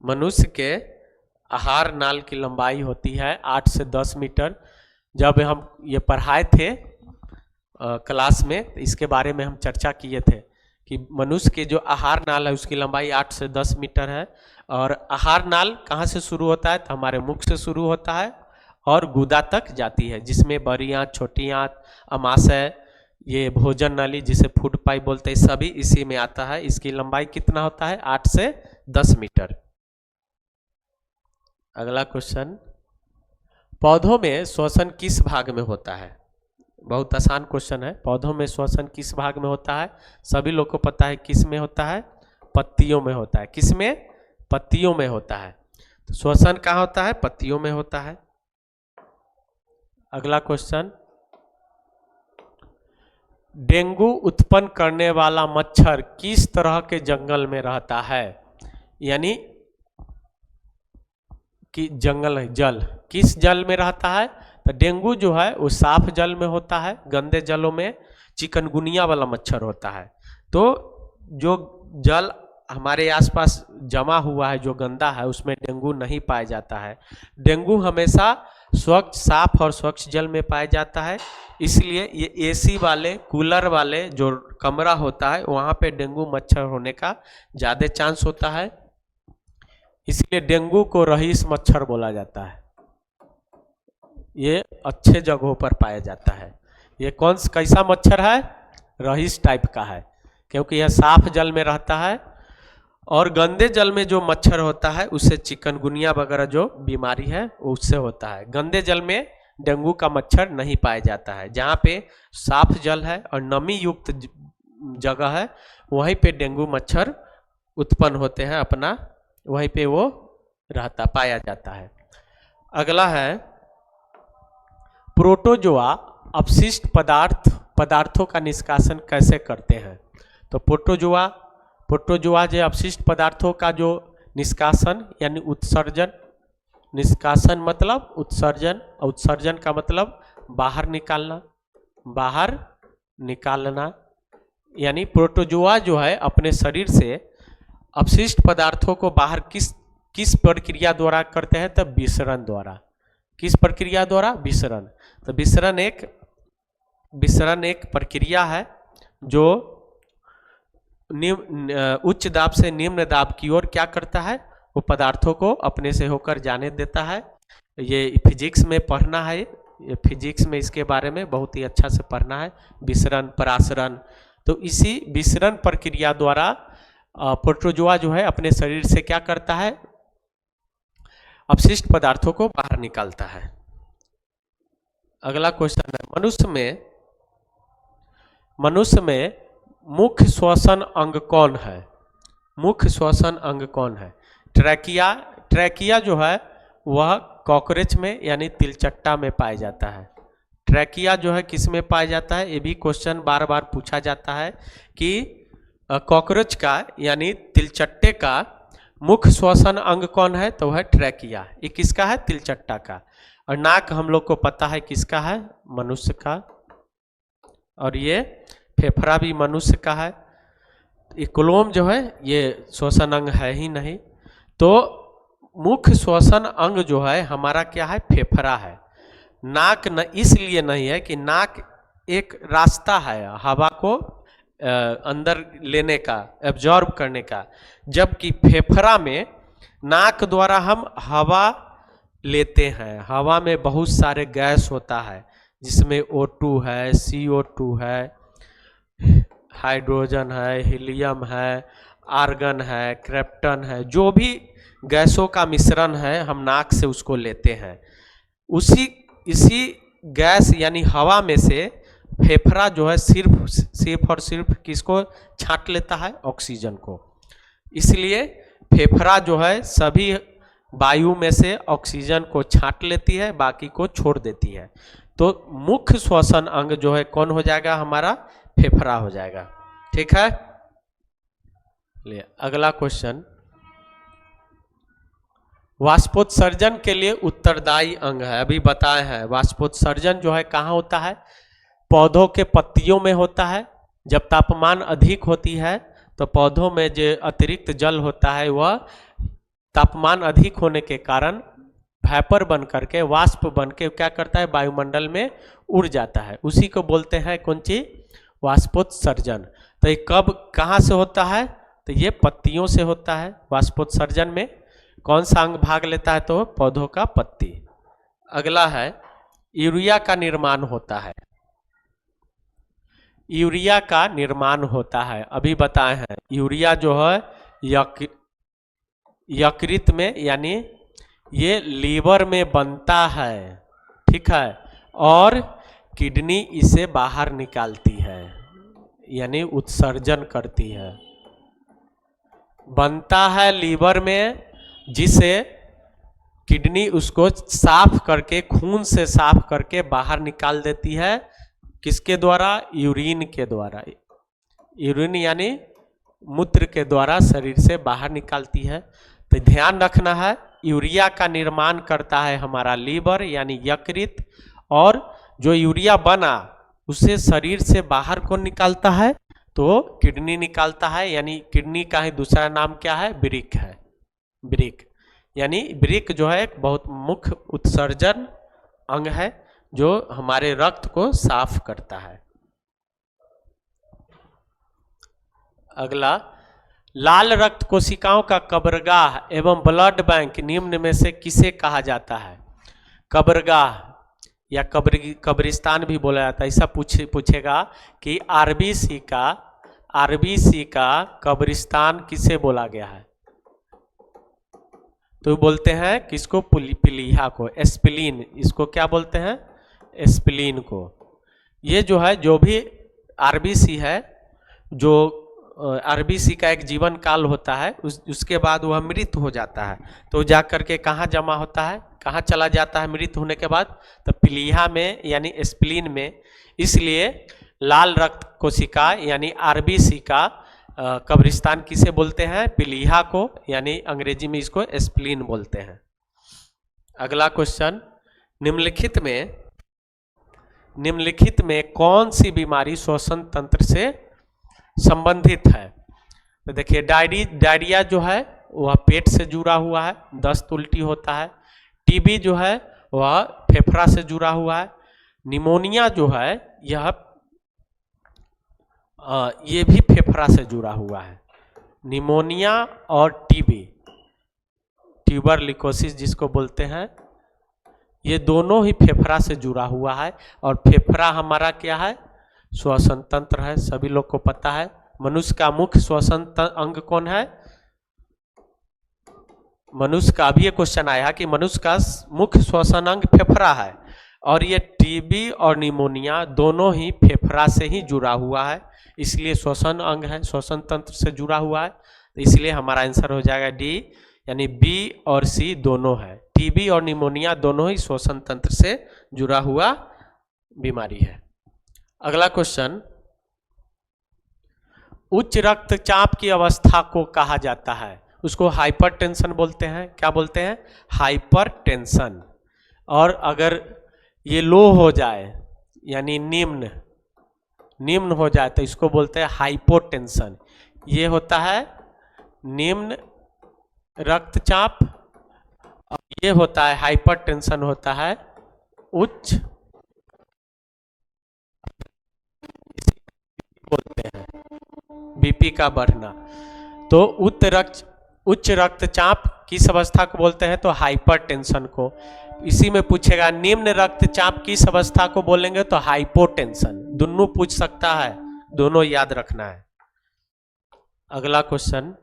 मनुष्य के आहार नाल की लंबाई होती है 8 से 10 मीटर। जब हम ये पढ़ाए थे क्लास में, इसके बारे में हम चर्चा किए थे कि मनुष्य के जो आहार नाल है उसकी लंबाई 8 से 10 मीटर है। और आहार नाल कहाँ से शुरू होता है? तो हमारे मुख से शुरू होता है और गुदा तक जाती है, जिसमें बड़ी आंत, छोटी आंत, अमाशय, ये भोजन नाली जिसे फूड पाइप बोलते हैं, सभी इसी में आता है। इसकी लंबाई कितना होता है? 8 से 10 मीटर। अगला क्वेश्चन, पौधों में श्वसन किस भाग में होता है? बहुत आसान क्वेश्चन है। पौधों में श्वसन किस भाग में होता है? सभी लोग को पता है किस में होता है? पत्तियों में होता है। किस में? पत्तियों में होता है। तो श्वसन कहाँ होता है? पत्तियों में होता है। अगला क्वेश्चन, डेंगू उत्पन्न करने वाला मच्छर किस तरह के जंगल में रहता है? यानी कि जंगल नहीं, जल, किस जल में रहता है? तो डेंगू जो है वो साफ जल में होता है। गंदे जलों में चिकनगुनिया वाला मच्छर होता है। तो जो जल हमारे आसपास जमा हुआ है, जो गंदा है, उसमें डेंगू नहीं पाया जाता है। डेंगू हमेशा स्वच्छ, साफ और स्वच्छ जल में पाया जाता है। इसलिए ये एसी वाले, कूलर वाले जो कमरा होता है, वहाँ पे डेंगू मच्छर होने का ज़्यादा चांस होता है। इसलिए डेंगू को रईस मच्छर बोला जाता है। ये अच्छे जगहों पर पाया जाता है। ये कैसा मच्छर है? रईस टाइप का है, क्योंकि यह साफ जल में रहता है। और गंदे जल में जो मच्छर होता है उससे चिकनगुनिया वगैरह जो बीमारी है उससे होता है। गंदे जल में डेंगू का मच्छर नहीं पाया जाता है। जहाँ पे साफ जल है और नमी युक्त जगह है, वहीं पे डेंगू मच्छर उत्पन्न होते हैं, अपना वहीं पे वो पाया जाता है। अगला है, प्रोटोजोआ अपशिष्ट पदार्थों का निष्कासन कैसे करते हैं? तो प्रोटोजोआ जो अपशिष्ट पदार्थों का जो निष्कासन यानी उत्सर्जन, निष्कासन मतलब उत्सर्जन, और उत्सर्जन का मतलब बाहर निकालना। यानी प्रोटोजोआ जो है अपने शरीर से अपशिष्ट पदार्थों को बाहर किस प्रक्रिया द्वारा करते हैं? तब विसरण द्वारा। किस प्रक्रिया द्वारा? विसरण। तो विसरण एक प्रक्रिया है जो उच्च दाब से निम्न दाब की ओर क्या करता है? वो पदार्थों को अपने से होकर जाने देता है। ये फिजिक्स में पढ़ना है, ये फिजिक्स में इसके बारे में बहुत ही अच्छा से पढ़ना है, विसरण, परासरण। तो इसी विसरण प्रक्रिया द्वारा प्रोटोजोआ जो है अपने शरीर से क्या करता है? अपशिष्ट पदार्थों को बाहर निकालता है। अगला क्वेश्चन है, मनुष्य में मुख्य श्वसन अंग कौन है? मुख्य श्वसन अंग कौन है? ट्रैकिया जो है वह कॉकरोच में यानी तिलचट्टा में पाया जाता है। ट्रैकिया जो है किस में पाया जाता है? ये भी क्वेश्चन बार बार पूछा जाता है कि कॉकरोच का यानी तिलचट्टे का मुख्य श्वसन अंग कौन है? तो वह ट्रैकिया। ये किसका है? तिलचट्टा का। और नाक हम लोग को पता है किसका है? मनुष्य का। और ये फेफड़ा भी मनुष्य का है। ये कोलोम जो है ये श्वसन अंग है ही नहीं। तो मुख्य श्वसन अंग जो है हमारा क्या है? फेफड़ा है। नाक न इसलिए नहीं है कि नाक एक रास्ता है हवा को अंदर लेने का, एब्जॉर्ब करने का, जबकि फेफड़ा में नाक द्वारा हम हवा लेते हैं। हवा में बहुत सारे गैस होता है जिसमें O2 है, CO2 है, हाइड्रोजन है, हीलियम है, आर्गन है, क्रिप्टन है, जो भी गैसों का मिश्रण है हम नाक से उसको लेते हैं। इसी गैस यानी हवा में से फेफड़ा जो है सिर्फ और सिर्फ किसको छांट लेता है? ऑक्सीजन को। इसलिए फेफड़ा जो है सभी वायु में से ऑक्सीजन को छांट लेती है, बाकी को छोड़ देती है। तो मुख्य श्वसन अंग जो है कौन हो जाएगा? हमारा फेफड़ा हो जाएगा। ठीक है, चलिए अगला क्वेश्चन, वाष्पोत्सर्जन के लिए उत्तरदायी अंग है। अभी बताए हैं वाष्पोत्सर्जन जो है कहाँ होता है? पौधों के पत्तियों में होता है। जब तापमान अधिक होती है तो पौधों में जो अतिरिक्त जल होता है वह तापमान अधिक होने के कारण वेपर बन करके, वाष्प बन के क्या करता है? वायुमंडल में उड़ जाता है। उसी को बोलते हैं कौन सी? वाष्पोत्सर्जन। तो ये कब कहाँ से होता है? तो ये पत्तियों से होता है। वाष्पोत्सर्जन में कौन सा अंग भाग लेता है? तो पौधों का पत्ती। अगला है, यूरिया का निर्माण होता है। यूरिया का निर्माण होता है, अभी बताए हैं। यूरिया जो है यकृत में यानी ये लीवर में बनता है, ठीक है, और किडनी इसे बाहर निकालती है यानी उत्सर्जन करती है। बनता है लीवर में, जिसे किडनी उसको साफ करके, खून से साफ करके बाहर निकाल देती है। किसके द्वारा? यूरिन के द्वारा। यूरिन यानी मूत्र के द्वारा शरीर से बाहर निकालती है। तो ध्यान रखना है, यूरिया का निर्माण करता है हमारा लीवर यानी यकृत, और जो यूरिया बना उसे शरीर से बाहर कौन निकालता है? तो किडनी निकालता है। यानी किडनी का ही दूसरा नाम क्या है? वृक्क है। वृक्क यानी वृक्क जो है एक बहुत मुख्य उत्सर्जन अंग है जो हमारे रक्त को साफ करता है। अगला, लाल रक्त कोशिकाओं का कब्रगाह एवं ब्लड बैंक निम्न में से किसे कहा जाता है? कब्रगाह या कब्रिस्तान भी बोला जाता है। ऐसा पूछेगा कि आरबीसी का कब्रिस्तान किसे बोला गया है? तो बोलते हैं किसको? पीलिया को, एस्पिलीन। इसको क्या बोलते हैं? एस्पिलीन को। ये जो है, जो भी आरबीसी है, जो आरबीसी का एक जीवन काल होता है, उसके बाद वह मृत हो जाता है। तो जा करके कहाँ जमा होता है? कहाँ चला जाता है मृत होने के बाद? तो पीलिया में यानी एस्पिलीन में। इसलिए लाल रक्त कोशिका यानी आरबीसी का कब्रिस्तान किसे बोलते हैं? पीलिया को, यानी अंग्रेजी में इसको एस्पिलीन बोलते हैं। अगला क्वेश्चन, निम्नलिखित में कौन सी बीमारी श्वसन तंत्र से संबंधित है? तो देखिए, डायरिया जो है वह पेट से जुड़ा हुआ है, दस्त उल्टी होता है। टीबी जो है वह फेफड़ा से जुड़ा हुआ है। निमोनिया जो है ये भी फेफड़ा से जुड़ा हुआ है। निमोनिया और टीबी, ट्यूबरलिकोसिस जिसको बोलते हैं, ये दोनों ही फेफड़ा से जुड़ा हुआ है। और फेफड़ा हमारा क्या है? श्वसन तंत्र है, सभी लोग को पता है। मनुष्य का मुख्य श्वसन अंग कौन है? मनुष्य का अभी ये क्वेश्चन आया कि मनुष्य का मुख्य श्वसन अंग फेफड़ा है, और ये टीबी और निमोनिया दोनों ही फेफड़ा से ही जुड़ा हुआ है, इसलिए श्वसन अंग है, श्वसन तंत्र से जुड़ा हुआ है, तो इसलिए हमारा आंसर हो जाएगा डी, यानी बी और सी दोनों है। टीबी और निमोनिया दोनों ही श्वसन तंत्र से जुड़ा हुआ बीमारी है। अगला क्वेश्चन, उच्च रक्तचाप की अवस्था को कहा जाता है, उसको हाइपरटेंशन बोलते हैं। क्या बोलते हैं? हाइपरटेंशन। और अगर ये लो हो जाए यानी निम्न हो जाए तो इसको बोलते हैं हाइपोटेंशन। ये होता है निम्न रक्तचाप, और ये होता है हाइपरटेंशन, होता है उच्च, बोलते हैं बीपी का बढ़ना। तो उच्च रक्तचाप किस अवस्था को बोलते हैं? तो हाइपरटेंशन को। इसी में पूछेगा निम्न रक्तचाप किस अवस्था को बोलेंगे? तो हाइपोटेंशन। दोनों पूछ सकता है, दोनों याद रखना है। अगला क्वेश्चन,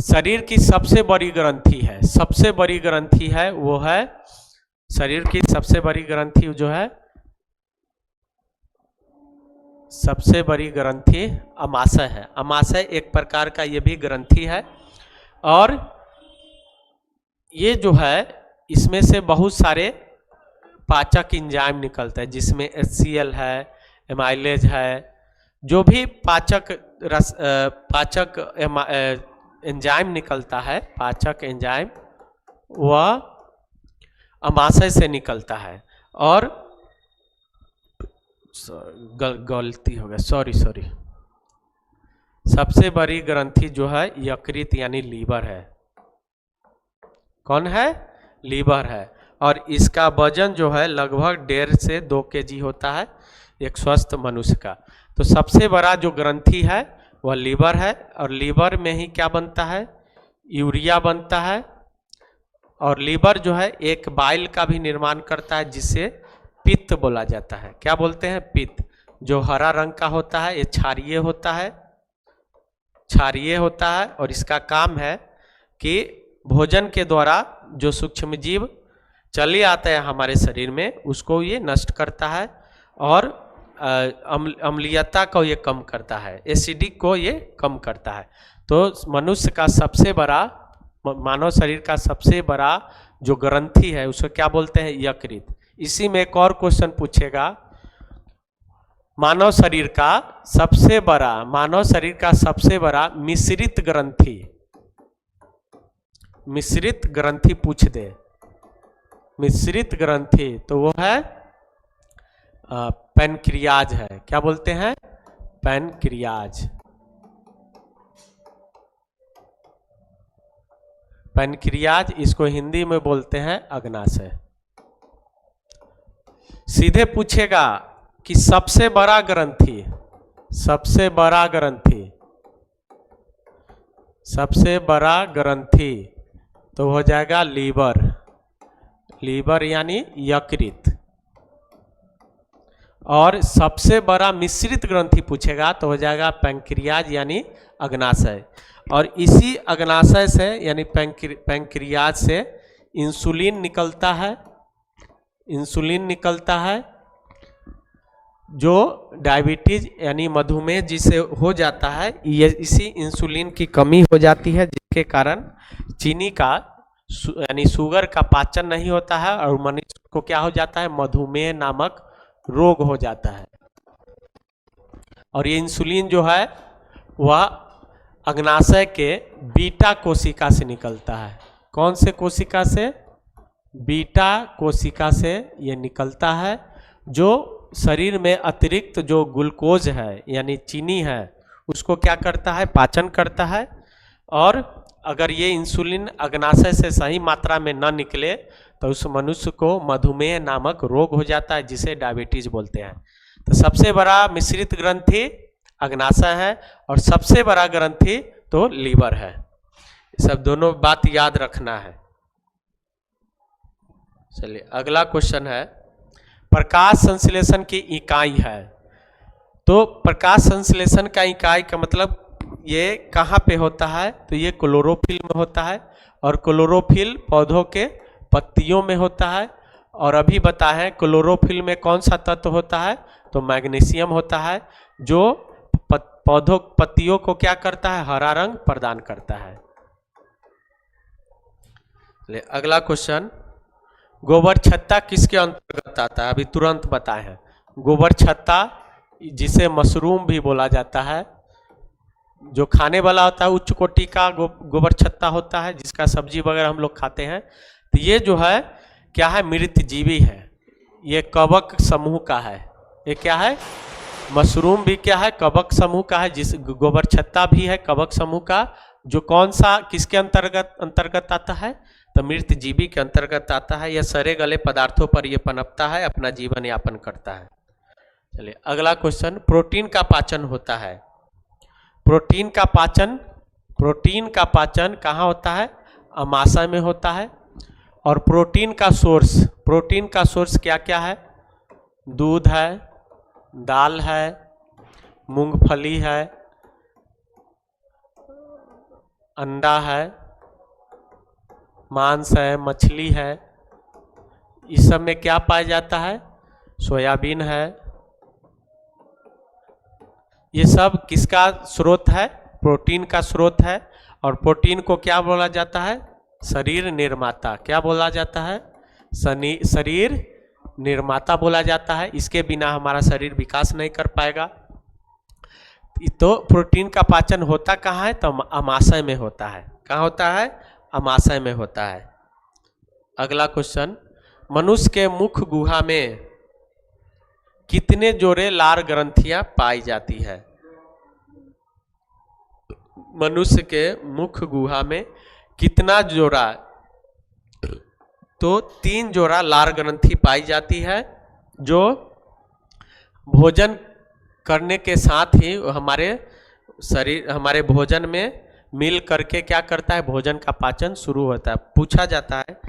शरीर की सबसे बड़ी ग्रंथि है, सबसे बड़ी ग्रंथि है वो है, शरीर की सबसे बड़ी ग्रंथि जो है, सबसे बड़ी ग्रंथि अमाशय है। अमाशय एक प्रकार का ये भी ग्रंथि है, और ये जो है इसमें से बहुत सारे पाचक एंजाइम निकलते हैं, जिसमें HCl है, एमाइलेज है, जो भी पाचक एंजाइम निकलता है, पाचक एंजाइम, वह अमाशय से निकलता है। और गलती हो गया, सॉरी, सबसे बड़ी ग्रंथि जो है यकृत यानी लीवर है। कौन है? लीवर है। और इसका वजन जो है लगभग 1.5 से 2 kg होता है एक स्वस्थ मनुष्य का। तो सबसे बड़ा जो ग्रंथि है वह लीवर है, और लीवर में ही क्या बनता है? यूरिया बनता है। और लीवर जो है एक बाइल का भी निर्माण करता है, जिसे पित्त बोला जाता है। क्या बोलते हैं? पित्त। जो हरा रंग का होता है, ये क्षारीय होता है, क्षारीय होता है, और इसका काम है कि भोजन के द्वारा जो सूक्ष्म जीव चले आते हैं हमारे शरीर में, उसको ये नष्ट करता है, और अम्लीयता को ये कम करता है, एसिडिक को ये कम करता है। तो मनुष्य का सबसे बड़ा, मानव शरीर का सबसे बड़ा जो ग्रंथि है उसको क्या बोलते हैं? यकृत। इसी में एक और क्वेश्चन पूछेगा, मानव शरीर का सबसे बड़ा मिश्रित ग्रंथि पूछ दे, मिश्रित ग्रंथि, तो वो है पैनक्रियाज है। क्या बोलते हैं? पैनक्रियाज। पैनक्रियाज, इसको हिंदी में बोलते हैं अग्नाशय। सीधे पूछेगा कि सबसे बड़ा ग्रंथि तो हो जाएगा लीवर यानी यकृत। और सबसे बड़ा मिश्रित ग्रंथि पूछेगा तो हो जाएगा पैंक्रियाज यानी अग्नाशय। और इसी अग्नाशय से यानी पैंक्रियाज से इंसुलिन निकलता है, जो डायबिटीज यानी मधुमेह जिसे हो जाता है, ये इसी इंसुलिन की कमी हो जाती है, जिसके कारण चीनी का यानी शुगर का पाचन नहीं होता है, और मनुष्य को क्या हो जाता है? मधुमेह नामक रोग हो जाता है। और ये इंसुलिन जो है वह अग्नाशय के बीटा कोशिका से निकलता है। कौन से कोशिका से? बीटा कोशिका से ये निकलता है, जो शरीर में अतिरिक्त जो ग्लूकोज है यानी चीनी है उसको क्या करता है? पाचन करता है। और अगर ये इंसुलिन अग्नाशय से सही मात्रा में न निकले तो उस मनुष्य को मधुमेह नामक रोग हो जाता है, जिसे डायबिटीज बोलते हैं। तो सबसे बड़ा मिश्रित ग्रंथि अग्नाशय है, और सबसे बड़ा ग्रंथि तो लीवर है। सब दोनों बात याद रखना है। चलिए अगला क्वेश्चन है, प्रकाश संश्लेषण की इकाई है। तो प्रकाश संश्लेषण का इकाई का मतलब ये कहाँ पे होता है? तो ये क्लोरोफिल में होता है, और क्लोरोफिल पौधों के पत्तियों में होता है। और अभी बताए हैं क्लोरोफिल में कौन सा तत्व होता है, तो मैग्नीशियम होता है, जो पौधों पत्तियों को क्या करता है, हरा रंग प्रदान करता है। अगला क्वेश्चन, गोबर छत्ता किसके अंतर्गत आता है, अभी तुरंत बताए हैं। गोबर छत्ता जिसे मशरूम भी बोला जाता है, जो खाने वाला होता है, उच्च कोटि का गोबर छत्ता होता है, जिसका सब्जी वगैरह हम लोग खाते हैं। तो ये जो है क्या है, मृतजीवी है, ये कवक समूह का है। ये क्या है, मशरूम भी क्या है, कवक समूह का है। जिस गोबर छत्ता भी है कवक समूह का, जो कौन सा किसके अंतर्गत आता है, तो मृतजीवी के अंतर्गत आता है। यह सड़े गले पदार्थों पर यह पनपता है, अपना जीवन यापन करता है। चलिए अगला क्वेश्चन, प्रोटीन का पाचन होता है। प्रोटीन का पाचन कहाँ होता है, अमाशय में होता है। और प्रोटीन का सोर्स क्या क्या है, दूध है, दाल है, मूंगफली है, अंडा है, मांस है, मछली है। इस सब में क्या पाया जाता है, सोयाबीन है। ये सब किसका स्रोत है, प्रोटीन का स्रोत है। और प्रोटीन को क्या बोला जाता है, शरीर निर्माता। क्या बोला जाता है, शरीर निर्माता बोला जाता है। इसके बिना हमारा शरीर विकास नहीं कर पाएगा। तो प्रोटीन का पाचन होता कहाँ है, तो अमाशय में होता है। कहाँ होता है, अमाशय में होता है। अगला क्वेश्चन, मनुष्य के मुख गुहा में कितने जोड़े लार ग्रंथियां पाई जाती है। मनुष्य के मुख गुहा में कितना जोड़ा, तो 3 जोड़ा लार ग्रंथि पाई जाती है, जो भोजन करने के साथ ही हमारे भोजन में मिल करके क्या करता है, भोजन का पाचन शुरू होता है। पूछा जाता है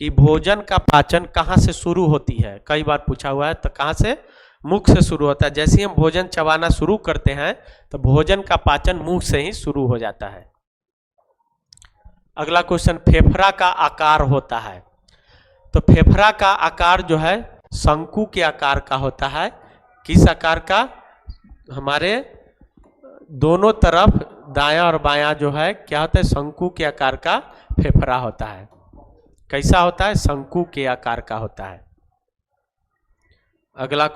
कि भोजन का पाचन कहाँ से शुरू होती है, कई बार पूछा हुआ है। तो कहाँ से, मुख से शुरू होता है। जैसे ही हम भोजन चबाना शुरू करते हैं तो भोजन का पाचन मुंह से ही शुरू हो जाता है। अगला क्वेश्चन, फेफड़ा का आकार होता है। तो फेफड़ा का आकार जो है शंकु के आकार का होता है। किस आकार का, हमारे दोनों तरफ दायां और बायां जो है क्या होता है, शंकु के आकार का फेफड़ा होता है। कैसा होता है, शंकु के आकार का होता है। अगला